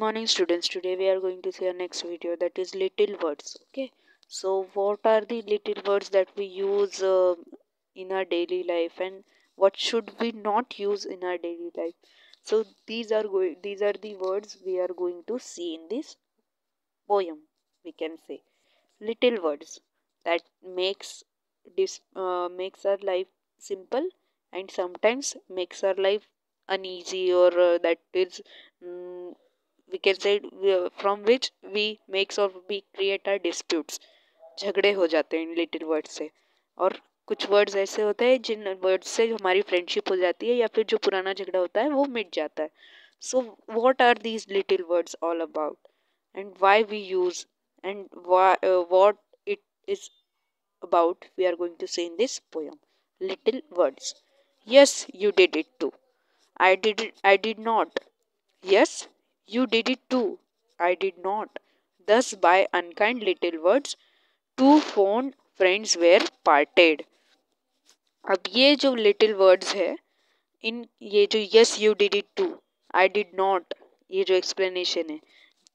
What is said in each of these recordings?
morning students. Today we are going to see our next video, that is little words. Okay, so what are the little words that we use in our daily life, and what should we not use in our daily life? So these are the words we are going to see in this poem. We can say little words that makes our life simple, and sometimes makes our life uneasy, or that is mm, we can say from which we makes or we create our disputes. झगड़े हो जाते हैं in little word से, और कुछ words ऐसे होते हैं जिन वर्ड्स से हमारी फ्रेंडशिप हो जाती है, या फिर जो पुराना झगड़ा होता है वो मिट जाता है. So what are these little words all about, and why we use, and what it is about, we are going to say in this poem. Little words. Yes, you did it too. I did not. Yes, you did it too. I did not. Thus, by unkind little words, two fond friends were parted. अब ये जो little words है, इन ये जो yes you did it too, I did not, ये जो explanation है,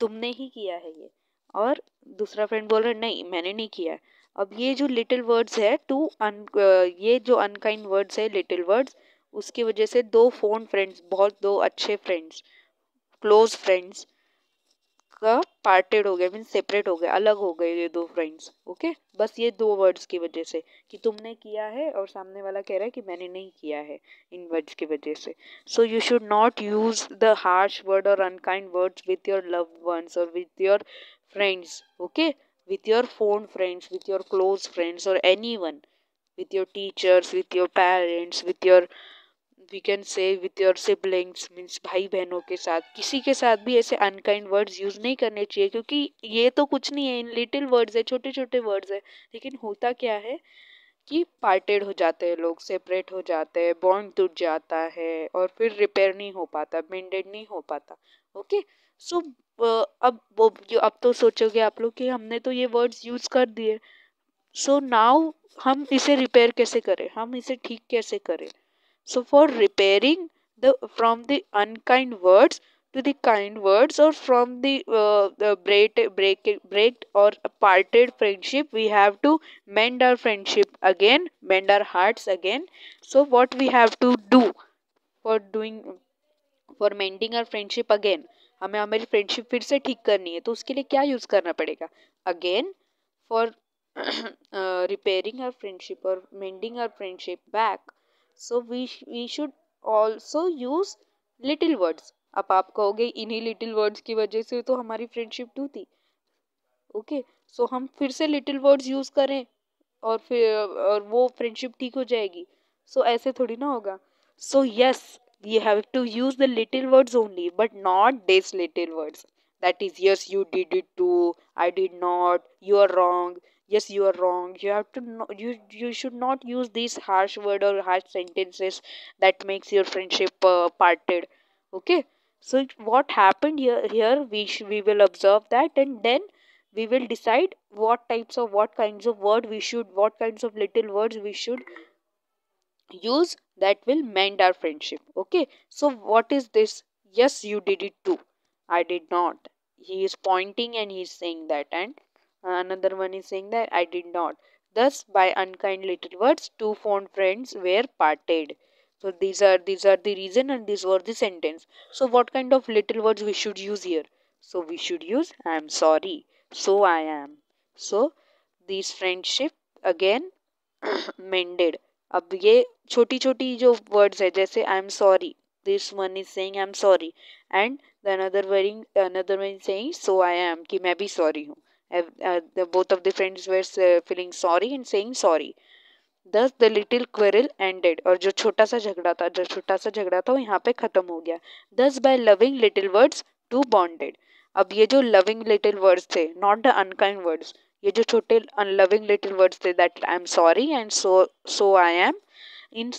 तुमने ही किया है ये, और दूसरा फ्रेंड बोल रहा है नहीं मैंने नहीं किया. अब ये जो लिटिल वर्ड्स है ये जो अनकाइंड वर्ड्स है लिटिल वर्ड्स, उसकी वजह से दो फोन फ्रेंड्स, बहुत दो अच्छे फ्रेंड्स, क्लोज फ्रेंड्स का पार्टेड हो गया, मीन सेपरेट हो गए, अलग हो गए ये दो फ्रेंड्स. ओके, बस ये दो वर्ड्स की वजह से कि तुमने किया है और सामने वाला कह रहा है कि मैंने नहीं किया है, इन वर्ड्स की वजह से. So you should not use the harsh word और unkind words with your loved ones और with your friends. Okay, with your phone friends, with your close friends, or anyone, with your teachers, with your parents, with your, we can say, with your siblings, means भाई बहनों के साथ, किसी के साथ भी ऐसे अनकाइंड वर्ड्स यूज नहीं करने चाहिए, क्योंकि ये तो कुछ नहीं है, इन लिटिल वर्ड्स है, छोटे छोटे वर्ड्स है, लेकिन होता क्या है कि पार्टेड हो जाते हैं लोग, सेपरेट हो जाते हैं, बॉन्ड टूट जाता है, और फिर रिपेयर नहीं हो पाता, मेंडेड नहीं हो पाता. ओके, सो अब तो सोचोगे आप लोग कि हमने तो ये वर्ड्स यूज कर दिए, सो नाउ हम इसे रिपेयर कैसे करें, हम इसे ठीक कैसे करें. So for repairing from the unkind words to the kind words, or from the break or parted friendship, we have to mend our friendship again, mend our hearts again. So what we have to do for doing, for mending our friendship again, हमें हमारी friendship फिर से ठीक करनी है, तो उसके लिए क्या यूज करना पड़ेगा? Again, for repairing our friendship or mending our friendship back, so we should also use little words. अब आप कहोगे इन्हीं लिटिल वर्ड्स की वजह से तो हमारी फ्रेंडशिप टूटी. ओके, सो हम फिर से लिटिल वर्ड्स यूज करें और वो फ्रेंडशिप ठीक हो जाएगी. सो ऐसे थोड़ी ना होगा. So yes, you have to use the little words only, but not these little words. That is, yes, you did it too. I did not. You are wrong. Yes, you are wrong. You have to you should not use these harsh word or harsh sentences that makes your friendship parted. Okay. So what happened here we will observe that, and then we will decide what kinds of what kinds of little words we should use that will mend our friendship. Okay, so what is this? Yes, you did it too. I did not. He is pointing and he is saying that, and another one is saying that I did not. Thus, by unkind little words, two fond friends were parted. So these are the reason, and these were the sentence. So what kind of little words we should use here? So we should use I am sorry. So I am. So these friendship again mended. अब ये छोटी छोटी जो words है, जैसे आई am sorry, this one is saying I am sorry, and the another one is saying so I M, कि मैं भी सॉरी हूँ. Both of the friends were feeling sorry and saying sorry. दस द लिटिल क्वेरल एंडेड, और जो छोटा सा झगड़ा था वो यहाँ पे खत्म हो गया. दस by loving little words to bonded. अब ये जो लविंग लिटिल वर्ड्स थे, नॉट द अनकाइंड वर्ड्स, ये जो छोटे अनलविंग लिटिल वर्ड्स थे, that I am sorry and so I am, इन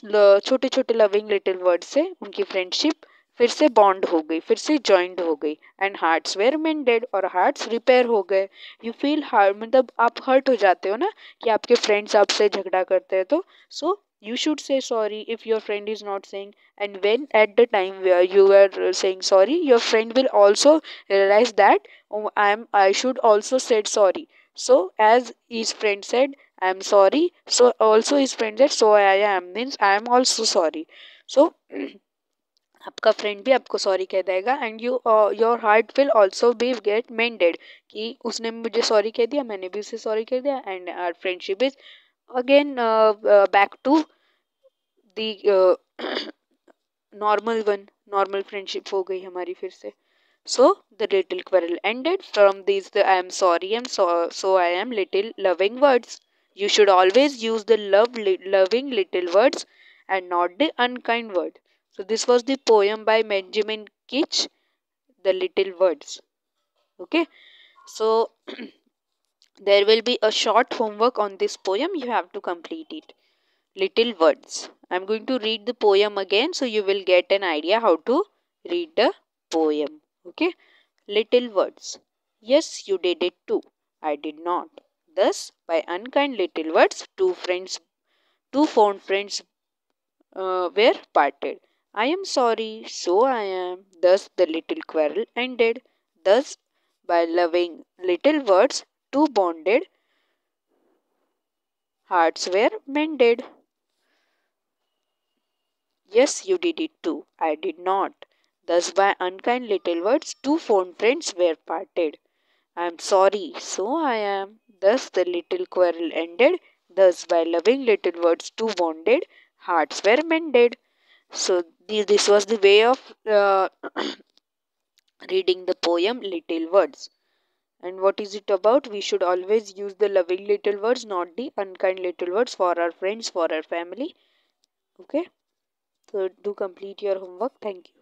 छोटे छोटे लविंग लिटिल वर्ड से उनकी फ्रेंडशिप फिर से बॉन्ड हो गई, फिर से जॉइंट हो गई, एंड हार्ट्स वेयर मेंडेड, और हार्ट्स रिपेयर हो गए. यू फील हार्ट, मतलब आप हर्ट हो जाते हो ना कि आपके फ्रेंड्स आपसे झगड़ा करते हैं, तो सो You should say sorry if your friend is not saying. And when at the time where you were saying sorry, your friend will also realize that, oh, I should also said sorry. So as his friend said, I'm sorry, so also his friend said, so I am, means I am also sorry. So आपका friend भी आपको sorry कह देगा, and you your heart will also be get mended कि उसने मुझे sorry कह दिया, मैंने भी उसे सॉरी कह दिया, and our friendship is again back to the normal one, normal friendship हो गई हमारी फिर से. So the little quarrel ended. From these, the I am sorry and so I am little loving words. You should always use the loving little words and not the unkind word. So this was the poem by Benjamin Kitch, The Little Words. Okay. So there will be a short homework on this poem. You have to complete it. Little words. I'm going to read the poem again so you will get an idea how to read the poem. Okay. Little words. Yes, you did it too. I did not. Thus, by unkind little words, two fond friends were parted. I am sorry, so I am. Thus, the little quarrel ended. Thus, by loving little words, two bonded hearts were mended. Yes, you did it too. I did not. Thus, by unkind little words, two fond friends were parted. I am sorry, so I am. Thus, the little quarrel ended. Thus, by loving little words, two bonded hearts were mended. So, this was the way of reading the poem Little Words. And what is it about? We should always use the loving little words, not the unkind little words for our friends, for our family. Okay. So, do complete your homework. Thank you.